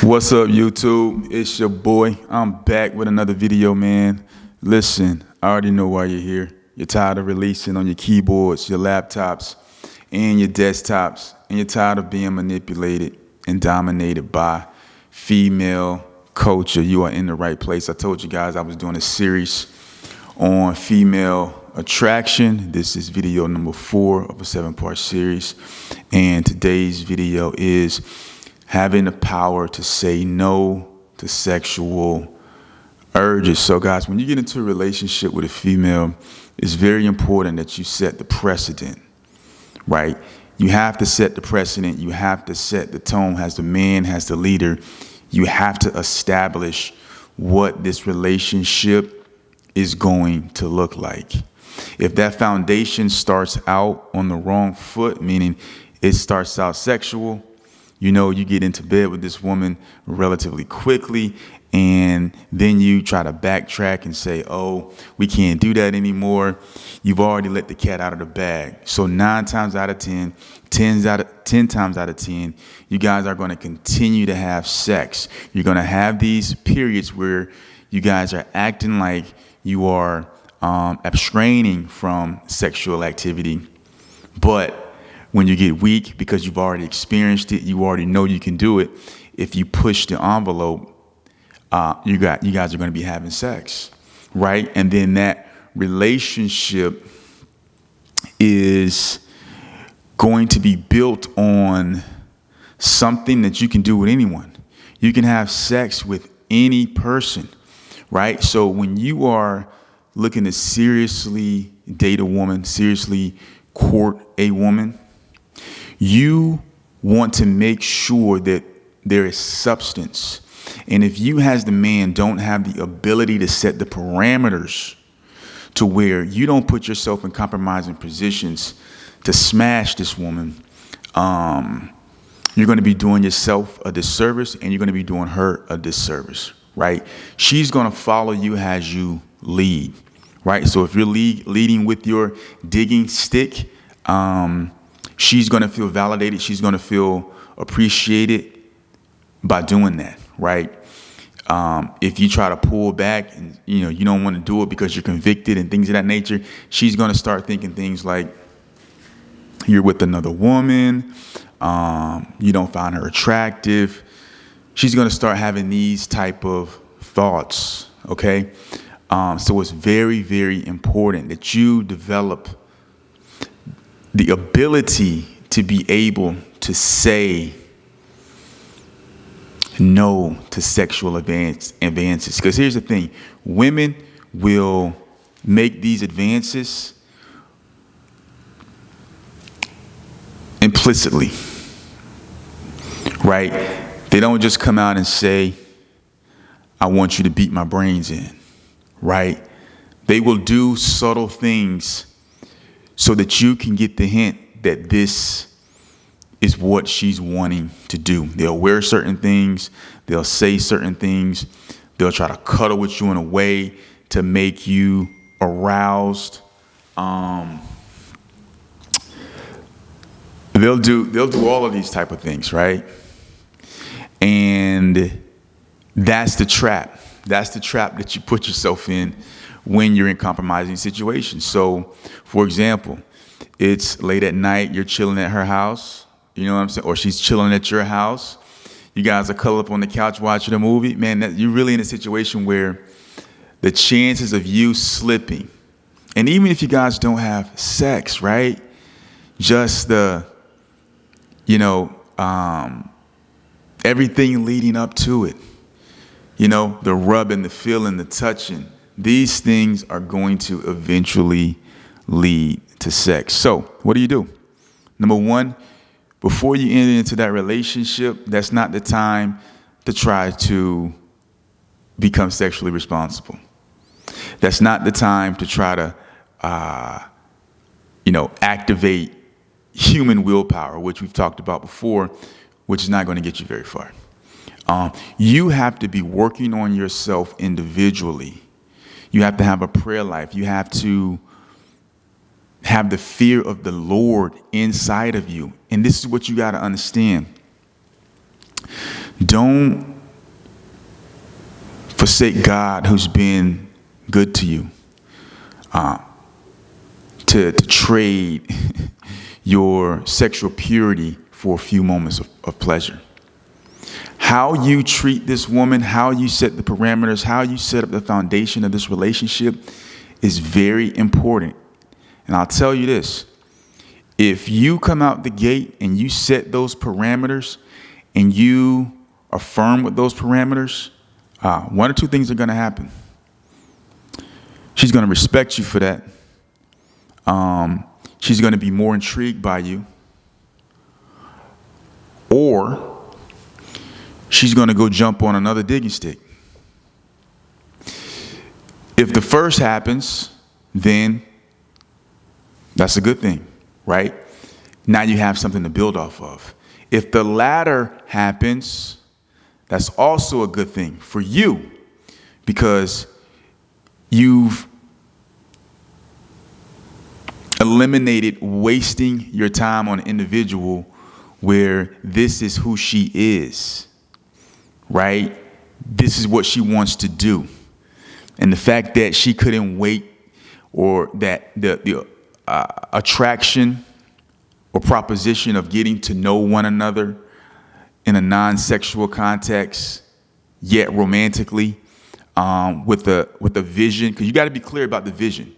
What's up, YouTube? It's your boy. I'm back with another video, man. Listen, I already know why you're here. You're tired of releasing on your keyboards, your laptops, and your desktops, and you're tired of being manipulated and dominated by female culture. You are in the right place. I told you guys I was doing a series on female attraction. This is video number 4 of a 7-part series, and today's video is having the power to say no to sexual urges. So guys, when you get into a relationship with a female, it's very important that you set the precedent, right? You have to set the precedent. You have to set the tone as the man, as the leader. You have to establish what this relationship is going to look like. If that foundation starts out on the wrong foot, meaning it starts out sexual, you know, you get into bed with this woman relatively quickly, and then you try to backtrack and say, oh, we can't do that anymore. You've already let the cat out of the bag. So 9 times out of 10, 10 times out of 10, you guys are going to continue to have sex. You're going to have these periods where you guys are acting like you are abstraining from sexual activity. But when you get weak, because you've already experienced it, you already know you can do it. If you push the envelope, you guys are going to be having sex, right? And then that relationship is going to be built on something that you can do with anyone. You can have sex with any person, right? So when you are looking to seriously date a woman, seriously court a woman, you want to make sure that there is substance. And if you as the man don't have the ability to set the parameters to where you don't put yourself in compromising positions to smash this woman, you're going to be doing yourself a disservice, and you're going to be doing her a disservice, right? She's going to follow you as you lead, right? So if you're leading with your digging stick, she's going to feel validated. She's going to feel appreciated by doing that, right? If you try to pull back and you don't want to do it because you're convicted and things of that nature, she's going to start thinking things like you're with another woman, you don't find her attractive. She's going to start having these type of thoughts, okay? So it's very, very important that you develop the ability to be able to say no to sexual advances. Because here's the thing, women will make these advances implicitly, right? They don't just come out and say, I want you to beat my brains in, right? They will do subtle things so that you can get the hint that this is what she's wanting to do. They'll wear certain things. They'll say certain things. They'll try to cuddle with you in a way to make you aroused. They'll do all of these type of things, right? And that's the trap. That's the trap that you put yourself in when you're in compromising situations. So, for example, it's late at night, you're chilling at her house, you know what I'm saying? Or she's chilling at your house. You guys are cuddled up on the couch watching a movie. Man, you're really in a situation where the chances of you slipping, and even if you guys don't have sex, right? Just the, everything leading up to it, the rubbing, the feeling, the touching, these things are going to eventually lead to sex. So what do? Number 1, before you enter into that relationship, that's not the time to try to become sexually responsible. That's not the time to try to, activate human willpower, which we've talked about before, which is not going to get you very far. You have to be working on yourself individually. You have to have a prayer life. You have to have the fear of the Lord inside of you. And this is what you got to understand. Don't forsake God who's been good to you, to trade your sexual purity for a few moments of pleasure. How you treat this woman, how you set the parameters, how you set up the foundation of this relationship is very important. And I'll tell you this, if you come out the gate and you set those parameters and you are firm with those parameters, one or two things are going to happen. She's going to respect you for that. She's going to be more intrigued by you. Or she's going to go jump on another digging stick. If the first happens, then that's a good thing, right? Now you have something to build off of. If the latter happens, that's also a good thing for you, because you've eliminated wasting your time on an individual where this is who she is, right? This is what she wants to do. And the fact that she couldn't wait, or that the attraction or proposition of getting to know one another in a non-sexual context, yet romantically, with the vision, because you got to be clear about the vision,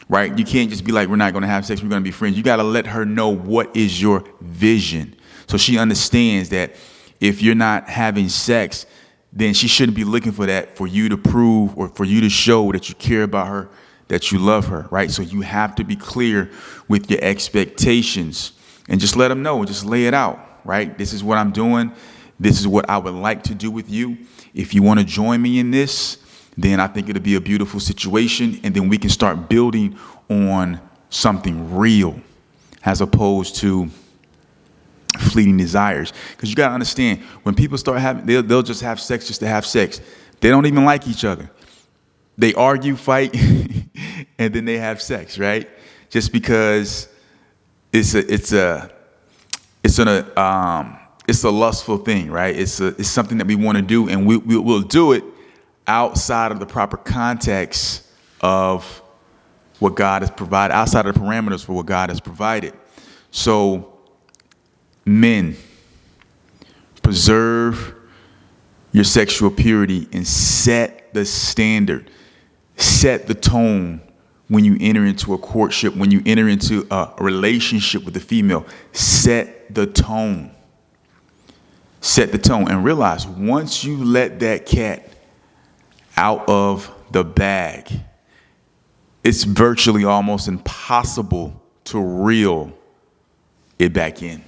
right? You can't just be like, we're not going to have sex, we're going to be friends. You got to let her know what is your vision, so she understands that if you're not having sex, then she shouldn't be looking for that, for you to prove or for you to show that you care about her, that you love her, right? So you have to be clear with your expectations and just let them know, just lay it out, right? This is what I'm doing. This is what I would like to do with you. If you want to join me in this, then I think it'll be a beautiful situation. And then we can start building on something real as opposed to fleeting desires. Because you got to understand, when people start having, they'll just have sex just to have sex. They don't even like each other. They argue, fight, and then they have sex, right? Just because it's a lustful thing, right? It's something that we want to do, and we'll do it outside of the proper context of what God has provided, outside of the parameters for what God has provided. So, men, preserve your sexual purity and set the standard, set the tone when you enter into a courtship, when you enter into a relationship with a female. Set the tone. Set the tone, and realize once you let that cat out of the bag, it's virtually almost impossible to reel it back in.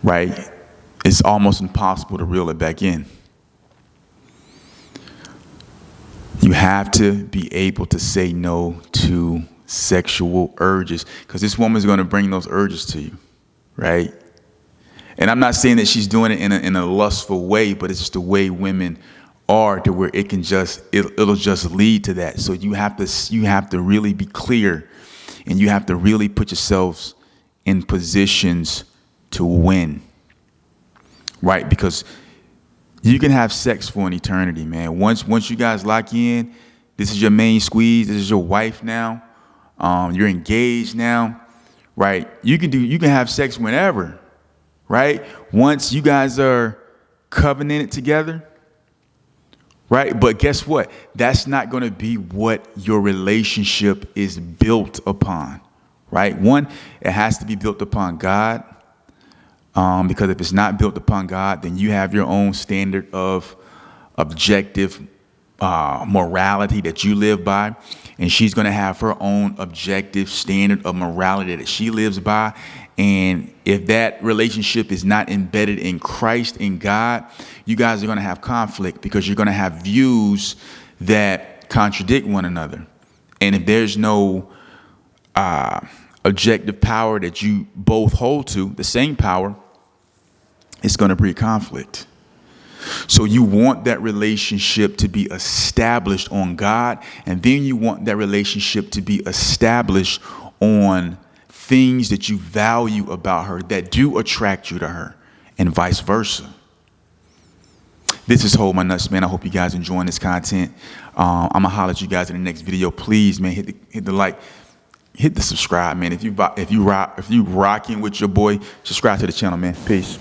Right? It's almost impossible to reel it back in. You have to be able to say no to sexual urges, because this woman's going to bring those urges to you, right? And I'm not saying that she's doing it in a lustful way, but it's just the way women are, to where it can it'll just lead to that. So you have to really be clear, and you have to really put yourselves in positions to win, right? Because you can have sex for an eternity, man. Once you guys lock in, this is your main squeeze. This is your wife now. You're engaged now, right? You can have sex whenever, right? Once you guys are covenanted together, right? But guess what? That's not going to be what your relationship is built upon, right? One, it has to be built upon God. Because if it's not built upon God, then you have your own standard of objective morality that you live by, and she's going to have her own objective standard of morality that she lives by. And if that relationship is not embedded in Christ, in God, you guys are going to have conflict, because you're going to have views that contradict one another. And if there's no objective power that you both hold to, the same power, it's going to breed conflict. So you want that relationship to be established on God, and then you want that relationship to be established on things that you value about her, that do attract you to her, and vice versa. This is Hold My Nuts, man. I hope you guys enjoying this content. I'm gonna holler at you guys in the next video. Please, man, hit the like, hit the subscribe, man. If you rocking with your boy, subscribe to the channel, man. Peace.